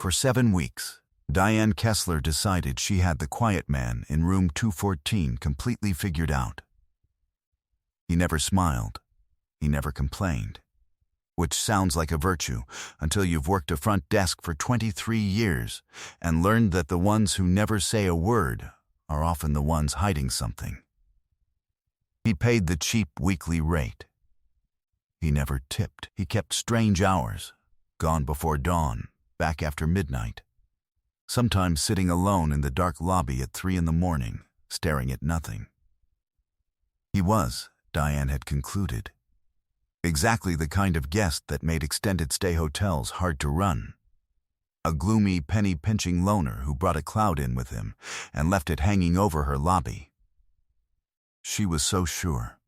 For 7 weeks, Diane Kessler decided she had the quiet man in room 214 completely figured out. He never smiled. He never complained. Which sounds like a virtue until you've worked a front desk for 23 years and learned that the ones who never say a word are often the ones hiding something. He paid the cheap weekly rate. He never tipped. He kept strange hours, gone before dawn, back after midnight, sometimes sitting alone in the dark lobby at 3 in the morning, staring at nothing. He was, Diane had concluded, exactly the kind of guest that made extended stay hotels hard to run. A gloomy, penny-pinching loner who brought a cloud in with him and left it hanging over her lobby. She was so sure.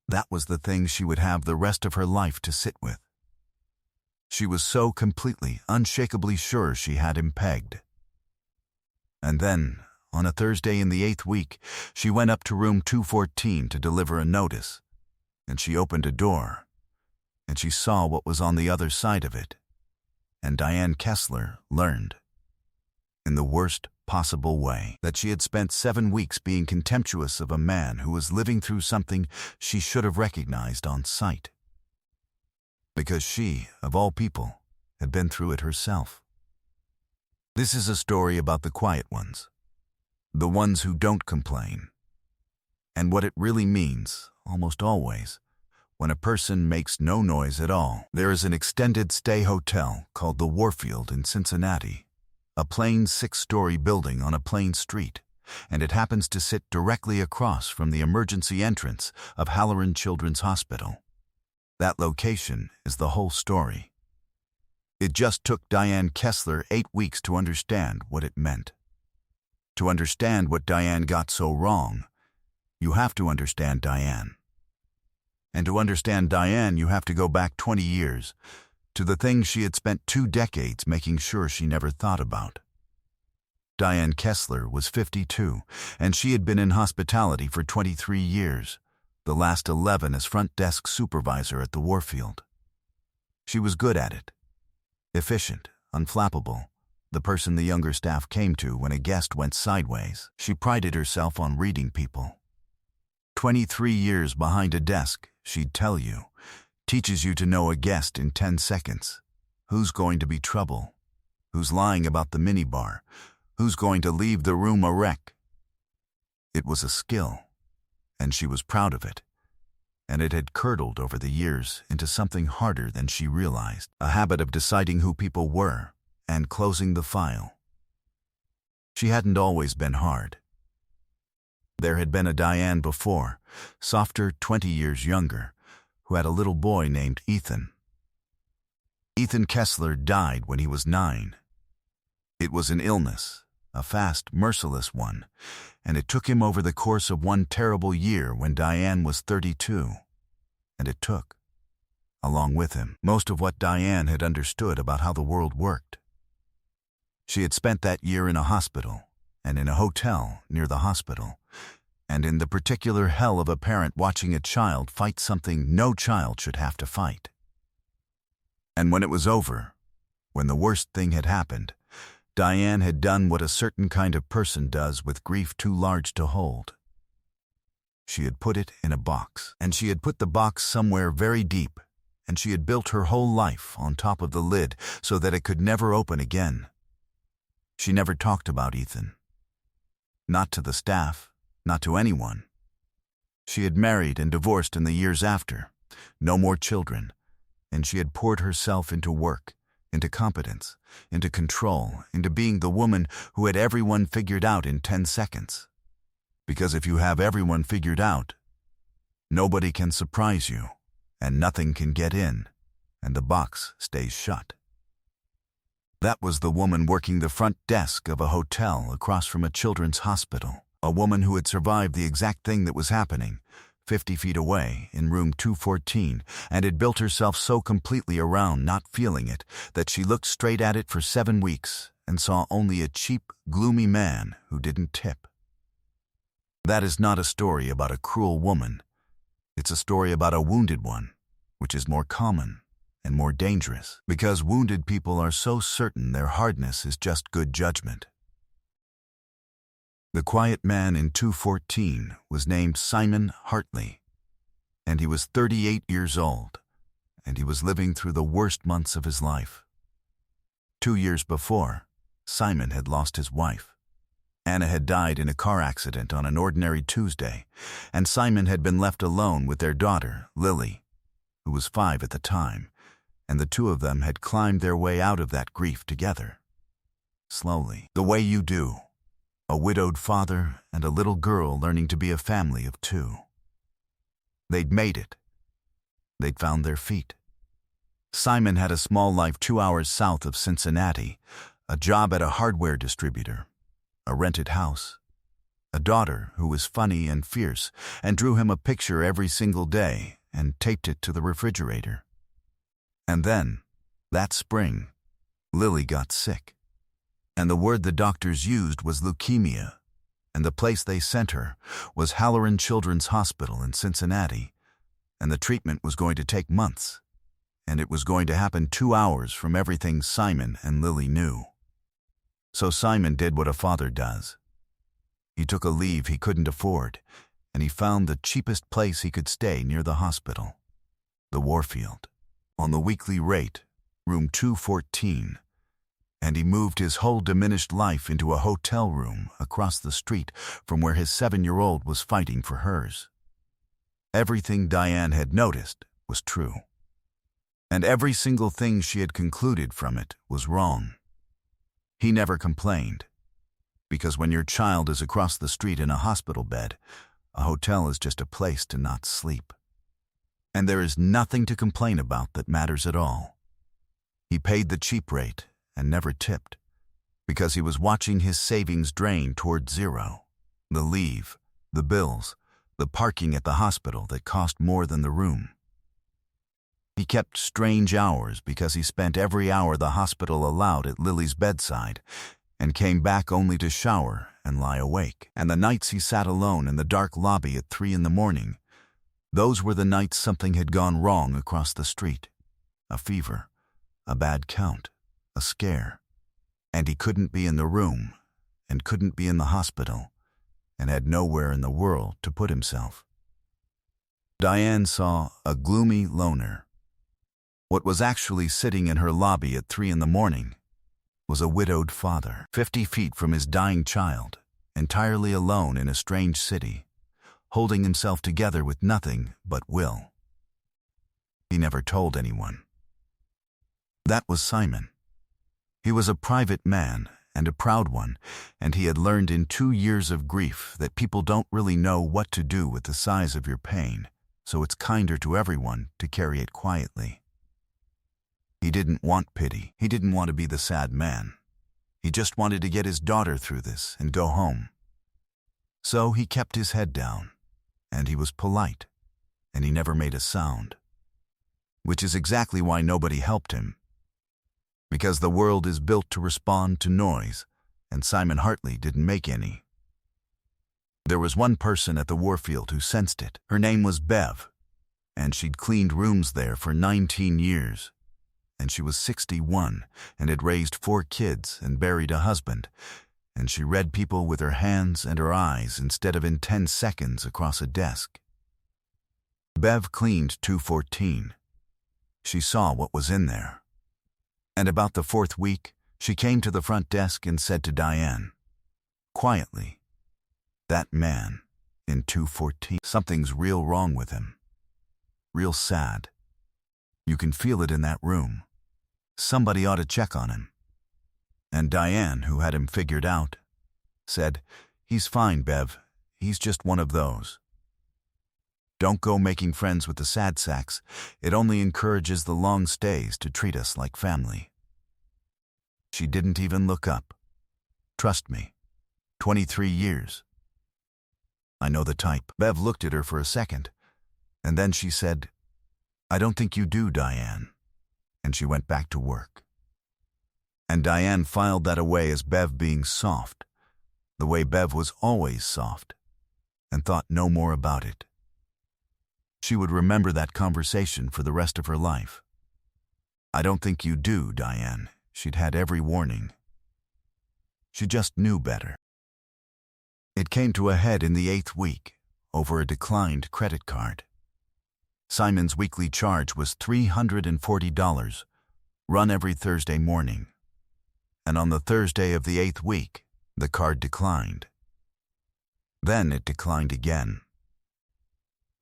That was the thing she would have the rest of her life to sit with. She was so completely, unshakably sure she had him pegged. And then, on a Thursday in the 8th week, she went up to room 214 to deliver a notice, and she opened a door, and she saw what was on the other side of it. And Diane Kessler learned, in the worst possible way, that she had spent 7 weeks being contemptuous of a man who was living through something she should have recognized on sight. Because she, of all people, had been through it herself. This is a story about the quiet ones, the ones who don't complain, and what it really means, almost always, when a person makes no noise at all. There is an extended stay hotel called the Warfield in Cincinnati, a plain 6-story building on a plain street, and it happens to sit directly across from the emergency entrance of Halloran Children's Hospital. That location is the whole story. It just took Diane Kessler 8 weeks to understand what it meant. To understand what Diane got so wrong, you have to understand Diane. And to understand Diane, you have to go back 20 years, to the things she had spent 2 decades making sure she never thought about. Diane Kessler was 52, and she had been in hospitality for 23 years, the last 11 as front desk supervisor at the Warfield. She was good at it. Efficient, unflappable, the person the younger staff came to when a guest went sideways. She prided herself on reading people. 23 years behind a desk, she'd tell you, teaches you to know a guest in 10 seconds. Who's going to be trouble? Who's lying about the minibar? Who's going to leave the room a wreck? It was a skill, and she was proud of it. And it had curdled over the years into something harder than she realized, a habit of deciding who people were and closing the file. She hadn't always been hard. There had been a Diane before, softer, 20 years younger, who had a little boy named Ethan. Ethan Kessler died when he was 9. It was an illness, a fast, merciless one, and it took him over the course of one terrible year when Diane was 32. And it took, along with him, most of what Diane had understood about how the world worked. She had spent that year in a hospital, and in a hotel near the hospital, and in the particular hell of a parent watching a child fight something no child should have to fight. And when it was over, when the worst thing had happened, Diane had done what a certain kind of person does with grief too large to hold. She had put it in a box, and she had put the box somewhere very deep, and she had built her whole life on top of the lid so that it could never open again. She never talked about Ethan. Not to the staff, not to anyone. She had married and divorced in the years after, no more children, and she had poured herself into work, into competence, into control, into being the woman who had everyone figured out in 10 seconds. Because if you have everyone figured out, nobody can surprise you, and nothing can get in, and the box stays shut. That was the woman working the front desk of a hotel across from a children's hospital, a woman who had survived the exact thing that was happening, 50 feet away in room 214, and had built herself so completely around not feeling it that she looked straight at it for 7 weeks and saw only a cheap, gloomy man who didn't tip. That is not a story about a cruel woman. It's a story about a wounded one, which is more common and more dangerous, because wounded people are so certain their hardness is just good judgment. The quiet man in 214 was named Simon Hartley, and he was 38 years old, and he was living through the worst months of his life. 2 years before, Simon had lost his wife. Anna had died in a car accident on an ordinary Tuesday, and Simon had been left alone with their daughter, Lily, who was 5 at the time, and the two of them had climbed their way out of that grief together. Slowly, the way you do, a widowed father and a little girl learning to be a family of 2. They'd made it. They'd found their feet. Simon had a small life 2 hours south of Cincinnati, a job at a hardware distributor, a rented house, a daughter who was funny and fierce and drew him a picture every single day and taped it to the refrigerator. And then, that spring, Lily got sick. And the word the doctors used was leukemia, and the place they sent her was Halloran Children's Hospital in Cincinnati, and the treatment was going to take months, and it was going to happen 2 hours from everything Simon and Lily knew. So Simon did what a father does. He took a leave he couldn't afford, and he found the cheapest place he could stay near the hospital, the Warfield, on the weekly rate, room 214, and he moved his whole diminished life into a hotel room across the street from where his 7-year-old was fighting for hers. Everything Diane had noticed was true, and every single thing she had concluded from it was wrong. He never complained, because when your child is across the street in a hospital bed, a hotel is just a place to not sleep. And there is nothing to complain about that matters at all. He paid the cheap rate and never tipped, because he was watching his savings drain toward zero. The leave, the bills, the parking at the hospital that cost more than the room. He kept strange hours because he spent every hour the hospital allowed at Lily's bedside and came back only to shower and lie awake. And the nights he sat alone in the dark lobby at 3 a.m, those were the nights something had gone wrong across the street. A fever, a bad count, a scare. And he couldn't be in the room and couldn't be in the hospital and had nowhere in the world to put himself. Diane saw a gloomy loner. What was actually sitting in her lobby at 3 a.m. was a widowed father, 50 feet from his dying child, entirely alone in a strange city, holding himself together with nothing but will. He never told anyone. That was Simon. He was a private man and a proud one, and he had learned in 2 years of grief that people don't really know what to do with the size of your pain, so it's kinder to everyone to carry it quietly. He didn't want pity. He didn't want to be the sad man. He just wanted to get his daughter through this and go home. So he kept his head down, and he was polite, and he never made a sound. Which is exactly why nobody helped him. Because the world is built to respond to noise, and Simon Hartley didn't make any. There was one person at the Warfield who sensed it. Her name was Bev, and she'd cleaned rooms there for 19 years. And she was 61 and had raised 4 kids and buried a husband, and she read people with her hands and her eyes instead of in 10 seconds across a desk. Bev cleaned 214. She saw what was in there. And about the 4th week, she came to the front desk and said to Diane, quietly, "That man in 214, something's real wrong with him. Real sad. You can feel it in that room. Somebody ought to check on him." And Diane, who had him figured out, said, "He's fine, Bev. He's just one of those. Don't go making friends with the sad sacks. It only encourages the long stays to treat us like family." She didn't even look up. Trust me. 23 years. I know the type. Bev looked at her for a second, and then she said, "I don't think you do, Diane." And she went back to work. And Diane filed that away as Bev being soft, the way Bev was always soft, and thought no more about it. She would remember that conversation for the rest of her life. I don't think you do, Diane. She'd had every warning. She just knew better. It came to a head in the 8th week, over a declined credit card. Simon's weekly charge was $340, run every Thursday morning. And on the Thursday of the 8th week, the card declined. Then it declined again.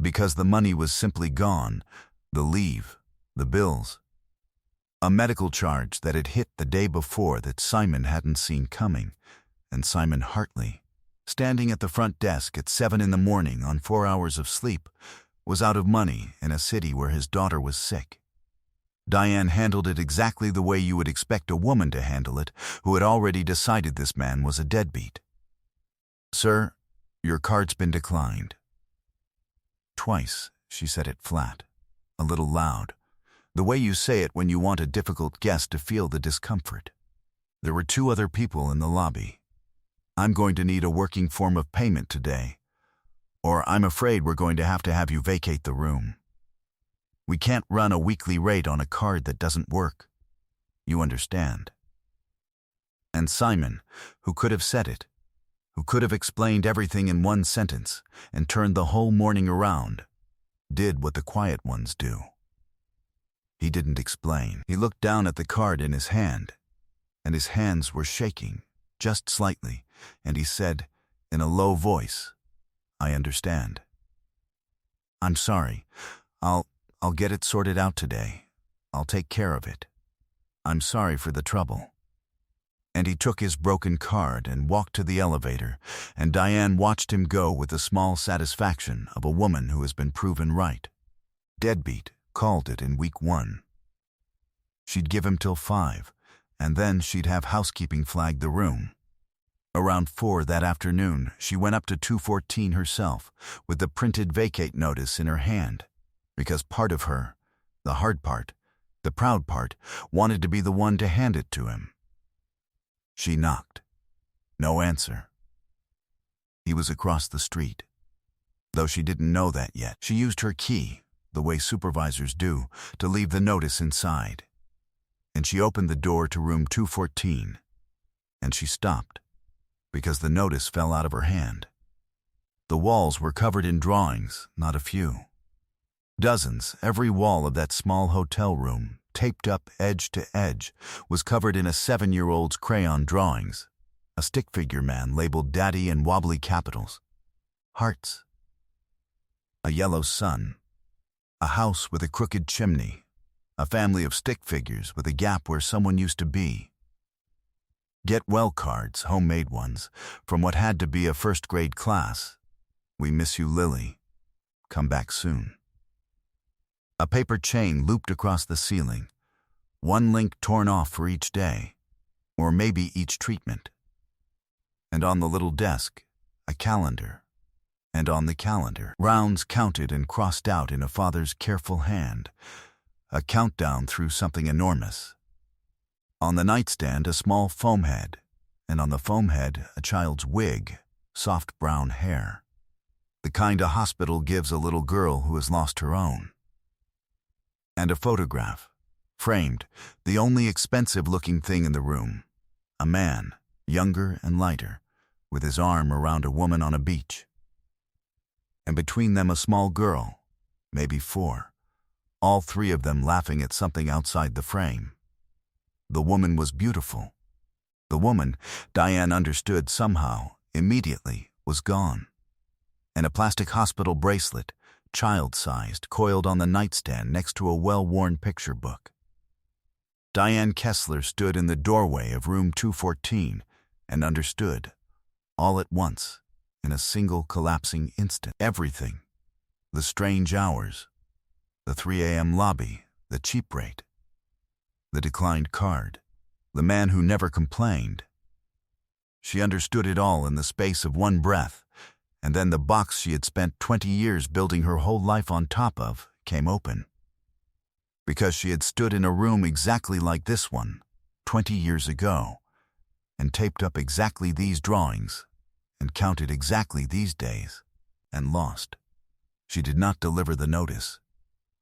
Because the money was simply gone, the leave, the bills. A medical charge that had hit the day before that Simon hadn't seen coming, and Simon Hartley, standing at the front desk at 7 in the morning on 4 hours of sleep, was out of money in a city where his daughter was sick. Diane handled it exactly the way you would expect a woman to handle it who had already decided this man was a deadbeat. "Sir, your card's been declined." Twice, she said it flat, a little loud, the way you say it when you want a difficult guest to feel the discomfort. There were 2 other people in the lobby. "I'm going to need a working form of payment today, or I'm afraid we're going to have you vacate the room. We can't run a weekly rate on a card that doesn't work. You understand?" And Simon, who could have said it, who could have explained everything in one sentence and turned the whole morning around, did what the quiet ones do. He didn't explain. He looked down at the card in his hand, and his hands were shaking, just slightly, and he said, in a low voice, "I understand. I'm sorry. I'll get it sorted out today. I'll take care of it. I'm sorry for the trouble." And he took his broken card and walked to the elevator, and Diane watched him go with the small satisfaction of a woman who has been proven right. Deadbeat called it in week 1. She'd give him till 5, and then she'd have housekeeping flag the room. Around 4 that afternoon, she went up to 214 herself with the printed vacate notice in her hand, because part of her, the hard part, the proud part, wanted to be the one to hand it to him. She knocked. No answer. He was across the street. Though she didn't know that yet, she used her key, the way supervisors do, to leave the notice inside. And she opened the door to room 214. And she stopped, because the notice fell out of her hand. The walls were covered in drawings, not a few. Dozens, every wall of that small hotel room, taped up edge to edge, was covered in a 7-year-old's crayon drawings, a stick figure man labeled Daddy in wobbly capitals, hearts, a yellow sun, a house with a crooked chimney, a family of stick figures with a gap where someone used to be. Get well cards, homemade ones, from what had to be a first-grade class. "We miss you, Lily. Come back soon." A paper chain looped across the ceiling, one link torn off for each day, or maybe each treatment. And on the little desk, a calendar. And on the calendar, rounds counted and crossed out in a father's careful hand, a countdown through something enormous. On the nightstand, a small foam head, and on the foam head, a child's wig, soft brown hair, the kind a hospital gives a little girl who has lost her own. And a photograph, framed, the only expensive-looking thing in the room, a man, younger and lighter, with his arm around a woman on a beach. And between them a small girl, maybe 4, all 3 of them laughing at something outside the frame. The woman was beautiful. The woman, Diane understood somehow, immediately, was gone. And a plastic hospital bracelet, child-sized, coiled on the nightstand next to a well-worn picture book. Diane Kessler stood in the doorway of room 214 and understood, all at once, in a single collapsing instant, everything. The strange hours, the 3 a.m. lobby, the cheap rate, the declined card, the man who never complained. She understood it all in the space of one breath, and then the box she had spent 20 years building her whole life on top of came open. Because she had stood in a room exactly like this one, 20 years ago, and taped up exactly these drawings, and counted exactly these days, and lost. She did not deliver the notice.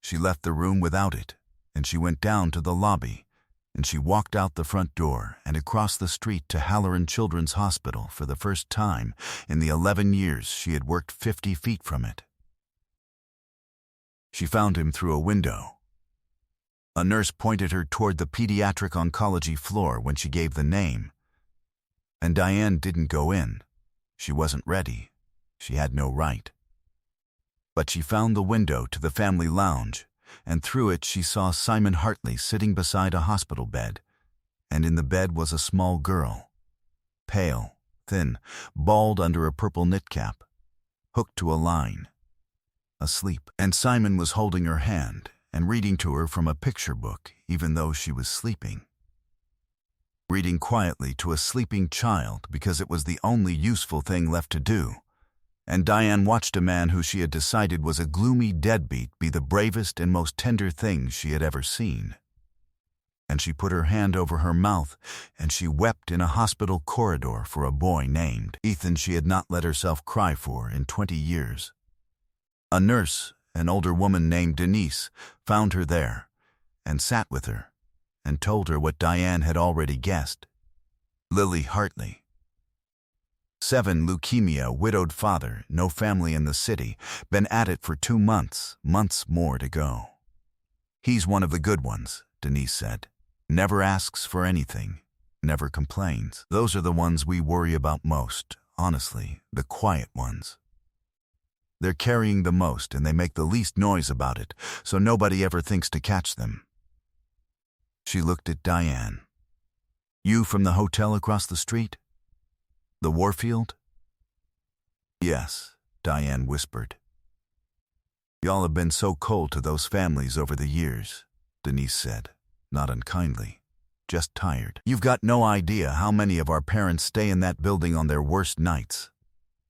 She left the room without it, and she went down to the lobby, and she walked out the front door and across the street to Halloran Children's Hospital for the first time in the 11 years she had worked 50 feet from it. She found him through a window. A nurse pointed her toward the pediatric oncology floor when she gave the name. And Diane didn't go in. She wasn't ready. She had no right. But she found the window to the family lounge, and through it she saw Simon Hartley sitting beside a hospital bed, and in the bed was a small girl, pale, thin, bald under a purple knit cap, hooked to a line, asleep. And Simon was holding her hand and reading to her from a picture book even though she was sleeping. Reading quietly to a sleeping child because it was the only useful thing left to do. And Diane watched a man who she had decided was a gloomy deadbeat be the bravest and most tender thing she had ever seen. And she put her hand over her mouth, and she wept in a hospital corridor for a boy named Ethan she had not let herself cry for in 20 years. A nurse, an older woman named Denise, found her there, and sat with her, and told her what Diane had already guessed. Lily Hartley. 7, leukemia, widowed father, no family in the city, been at it for 2 months, months more to go. He's one of the good ones, Denise said. Never asks for anything, never complains. Those are the ones we worry about most, honestly, the quiet ones. They're carrying the most and they make the least noise about it, so nobody ever thinks to catch them. She looked at Diane. You from the hotel across the street? The Warfield? Yes, Diane whispered. Y'all have been so cold to those families over the years, Denise said, not unkindly, just tired. You've got no idea how many of our parents stay in that building on their worst nights.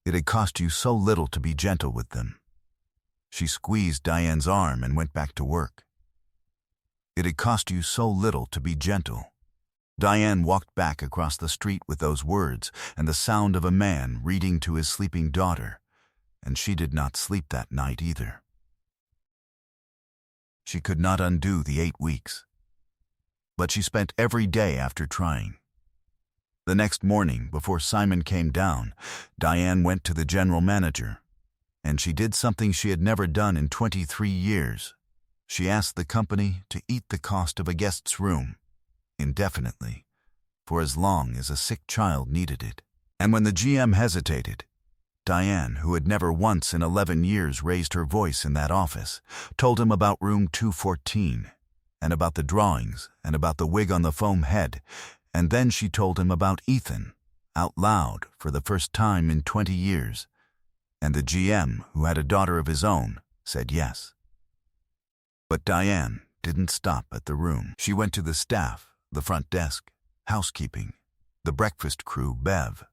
It had cost you so little to be gentle with them. She squeezed Diane's arm and went back to work. It had cost you so little to be gentle. Diane walked back across the street with those words and the sound of a man reading to his sleeping daughter, and she did not sleep that night either. She could not undo the 8 weeks, but she spent every day after trying. The next morning, before Simon came down, Diane went to the general manager, and she did something she had never done in 23 years. She asked the company to eat the cost of a guest's room, indefinitely, for as long as a sick child needed it. And when the GM hesitated, Diane, who had never once in 11 years raised her voice in that office, told him about room 214, and about the drawings, and about the wig on the foam head, and then she told him about Ethan, out loud for the first time in 20 years, and the GM, who had a daughter of his own, said yes. But Diane didn't stop at the room. She went to the staff, the front desk, housekeeping, the breakfast crew, Bev,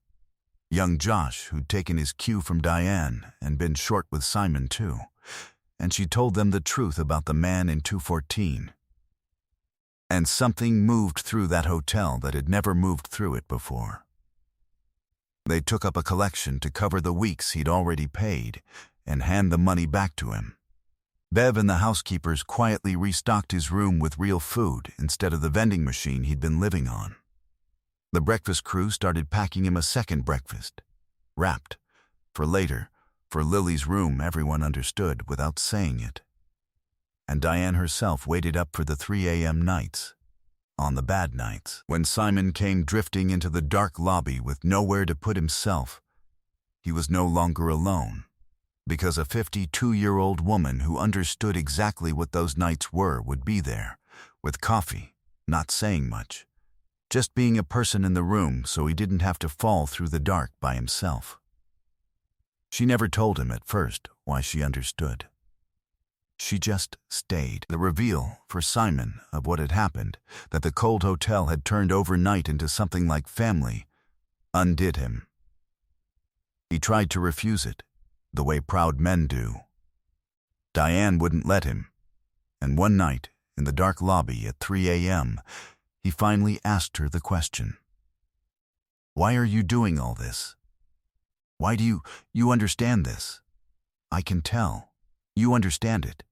young Josh, who'd taken his cue from Diane and been short with Simon too, and she told them the truth about the man in 214. And something moved through that hotel that had never moved through it before. They took up a collection to cover the weeks he'd already paid and hand the money back to him. Bev and the housekeepers quietly restocked his room with real food instead of the vending machine he'd been living on. The breakfast crew started packing him a second breakfast, wrapped, for later, for Lily's room. Everyone understood without saying it. And Diane herself waited up for the 3 a.m. nights, on the bad nights, when Simon came drifting into the dark lobby with nowhere to put himself. He was no longer alone, because a 52-year-old woman who understood exactly what those nights were would be there, with coffee, not saying much, just being a person in the room so he didn't have to fall through the dark by himself. She never told him at first why she understood. She just stayed. The reveal, for Simon, of what had happened, that the cold hotel had turned overnight into something like family, undid him. He tried to refuse it, the way proud men do. Diane wouldn't let him, and one night, in the dark lobby at 3 a.m., he finally asked her the question. Why are you doing all this? Why do you understand this? I can tell. You understand it.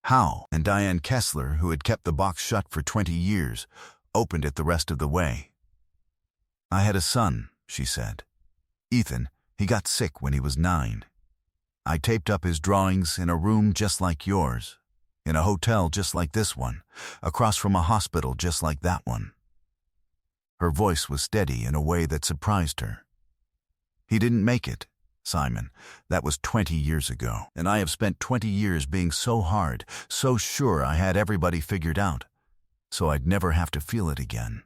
How? And Diane Kessler, who had kept the box shut for 20 years, opened it the rest of the way. I had a son, she said. Ethan, he got sick when he was 9. I taped up his drawings in a room just like yours, in a hotel just like this one, across from a hospital just like that one. Her voice was steady in a way that surprised her. He didn't make it, Simon. That was 20 years ago, and I have spent 20 years being so hard, so sure I had everybody figured out, so I'd never have to feel it again.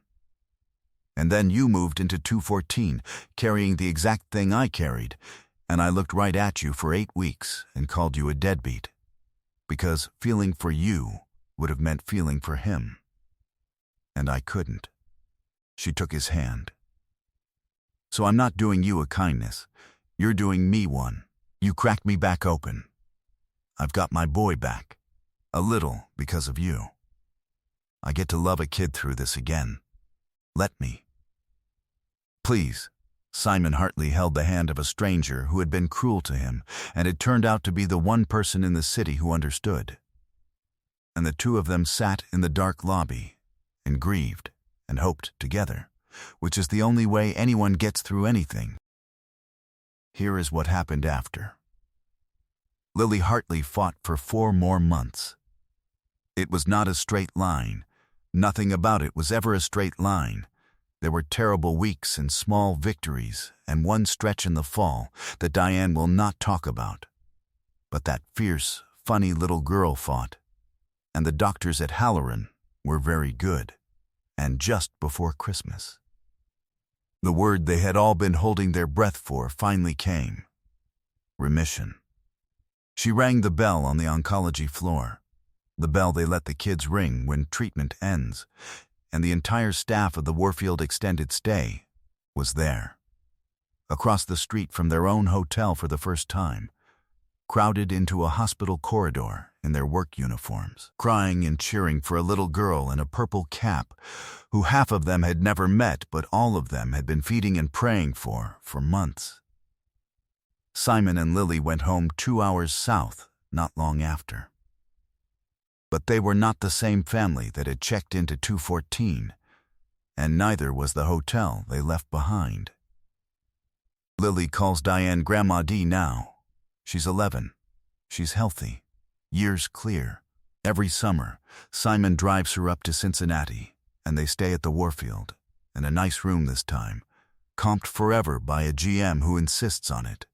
And then you moved into 214, carrying the exact thing I carried, and I looked right at you for 8 weeks and called you a deadbeat. Because feeling for you would have meant feeling for him. And I couldn't. She took his hand. So I'm not doing you a kindness. You're doing me one. You cracked me back open. I've got my boy back. A little because of you. I get to love a kid through this again. Let me. Please. Simon Hartley held the hand of a stranger who had been cruel to him and had turned out to be the one person in the city who understood. And the two of them sat in the dark lobby and grieved and hoped together, which is the only way anyone gets through anything. Here is what happened after. Lily Hartley fought for 4 more months. It was not a straight line. Nothing about it was ever a straight line. There were terrible weeks and small victories and one stretch in the fall that Diane will not talk about. But that fierce, funny little girl fought, and the doctors at Halloran were very good. And just before Christmas, the word they had all been holding their breath for finally came. Remission. She rang the bell on the oncology floor, the bell they let the kids ring when treatment ends, and the entire staff of the Warfield Extended Stay was there, across the street from their own hotel for the first time, crowded into a hospital corridor in their work uniforms, crying and cheering for a little girl in a purple cap who half of them had never met but all of them had been feeding and praying for months. Simon and Lily went home 2 hours south not long after. But they were not the same family that had checked into 214, and neither was the hotel they left behind. Lily calls Diane Grandma D now. She's 11. She's healthy. Years clear. Every summer, Simon drives her up to Cincinnati, and they stay at the Warfield, in a nice room this time, comped forever by a GM who insists on it.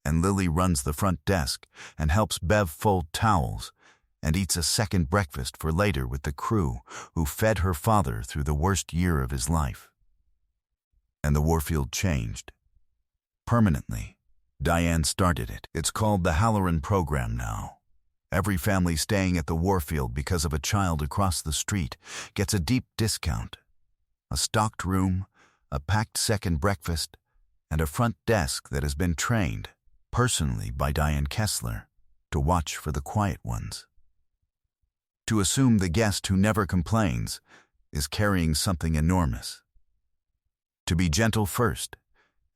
And Lily runs the front desk and helps Bev fold towels and eats a second breakfast for later with the crew who fed her father through the worst year of his life. And the Warfield changed. Permanently. Diane started it. It's called the Halloran Program now. Every family staying at the Warfield because of a child across the street gets a deep discount. A stocked room, a packed second breakfast, and a front desk that has been trained, personally by Diane Kessler, to watch for the quiet ones. To assume the guest who never complains is carrying something enormous. To be gentle first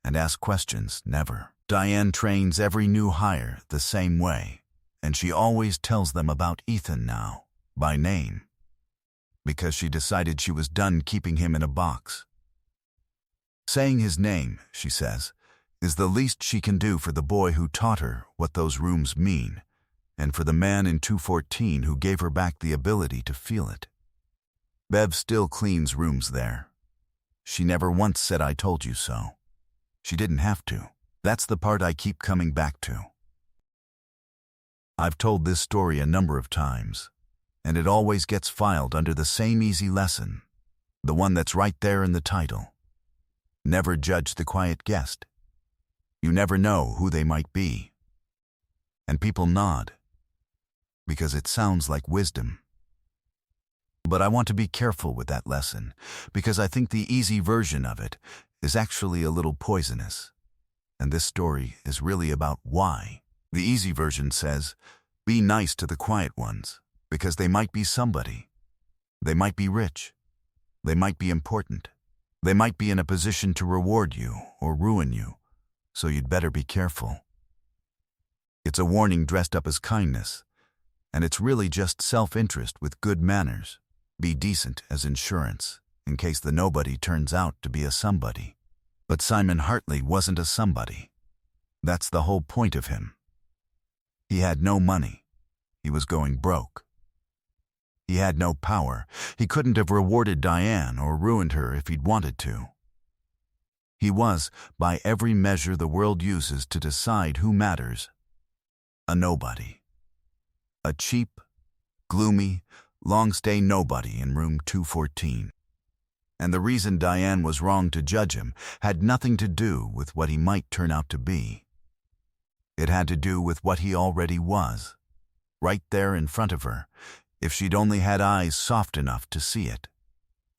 and ask questions never. Diane trains every new hire the same way, and she always tells them about Ethan now, by name, because she decided she was done keeping him in a box. Saying his name, she says, is the least she can do for the boy who taught her what those rooms mean, and for the man in 214 who gave her back the ability to feel it. Bev still cleans rooms there. She never once said I told you so. She didn't have to. That's the part I keep coming back to. I've told this story a number of times, and it always gets filed under the same easy lesson, the one that's right there in the title. Never judge the quiet guest. You never know who they might be. And people nod, because it sounds like wisdom. But I want to be careful with that lesson, because I think the easy version of it is actually a little poisonous. And this story is really about why. The easy version says, be nice to the quiet ones, because they might be somebody. They might be rich. They might be important. They might be in a position to reward you or ruin you, so you'd better be careful. It's a warning dressed up as kindness, And it's really just self-interest with good manners. Be decent as insurance, in case the nobody turns out to be a somebody. But Simon Hartley wasn't a somebody. That's the whole point of him. He had no money. He was going broke. He had no power. He couldn't have rewarded Diane or ruined her if he'd wanted to. He was, by every measure the world uses to decide who matters, a nobody. A cheap, gloomy, long-stay nobody in room 214. And the reason Diane was wrong to judge him had nothing to do with what he might turn out to be. It had to do with what he already was, right there in front of her, if she'd only had eyes soft enough to see it.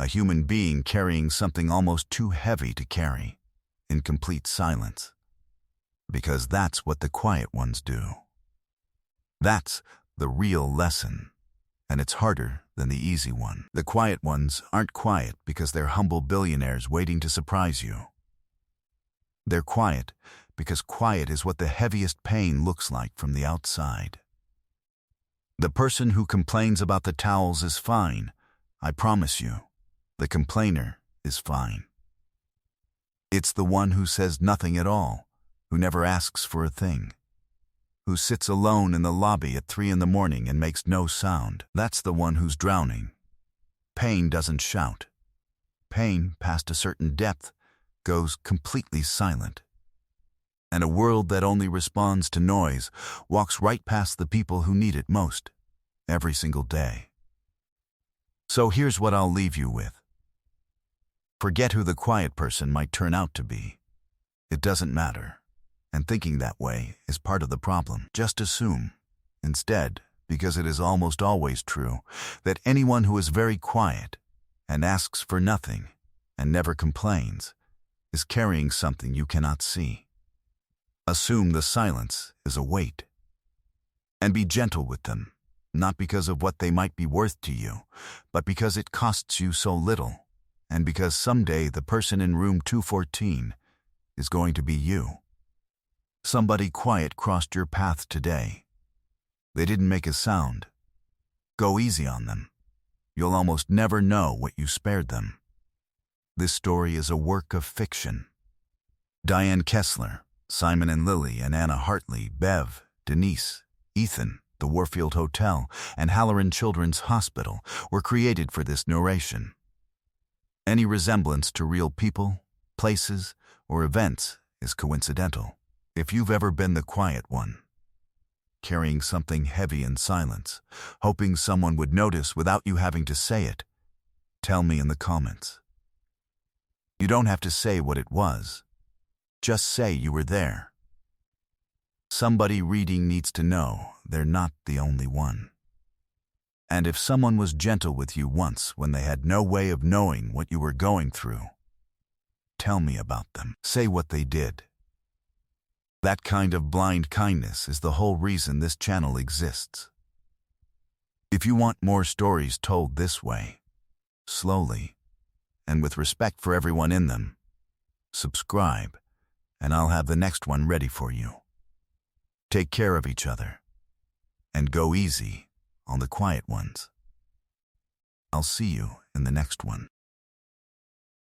A human being carrying something almost too heavy to carry, in complete silence. Because that's what the quiet ones do. That's the real lesson, and it's harder than the easy one. The quiet ones aren't quiet because they're humble billionaires waiting to surprise you. They're quiet because quiet is what the heaviest pain looks like from the outside. The person who complains about the towels is fine, I promise you. The complainer is fine. It's the one who says nothing at all, who never asks for a thing, who sits alone in the lobby at 3 a.m. and makes no sound. That's the one who's drowning. Pain doesn't shout. Pain, past a certain depth, goes completely silent. And a world that only responds to noise walks right past the people who need it most, every single day. So here's what I'll leave you with. Forget who the quiet person might turn out to be. It doesn't matter, and thinking that way is part of the problem. Just assume, instead, because it is almost always true, that anyone who is very quiet and asks for nothing and never complains is carrying something you cannot see. Assume the silence is a weight. And be gentle with them, not because of what they might be worth to you, but because it costs you so little, and because someday the person in room 214 is going to be you. Somebody quiet crossed your path today. They didn't make a sound. Go easy on them. You'll almost never know what you spared them. This story is a work of fiction. Diane Kessler, Simon and Lily and Anna Hartley, Bev, Denise, Ethan, the Warfield Hotel, and Halloran Children's Hospital were created for this narration. Any resemblance to real people, places, or events is coincidental. If you've ever been the quiet one, carrying something heavy in silence, hoping someone would notice without you having to say it, tell me in the comments. You don't have to say what it was. Just say you were there. Somebody reading needs to know they're not the only one. And if someone was gentle with you once when they had no way of knowing what you were going through, tell me about them. Say what they did. That kind of blind kindness is the whole reason this channel exists. If you want more stories told this way, slowly, and with respect for everyone in them, subscribe, and I'll have the next one ready for you. Take care of each other, and go easy on the quiet ones. I'll see you in the next one.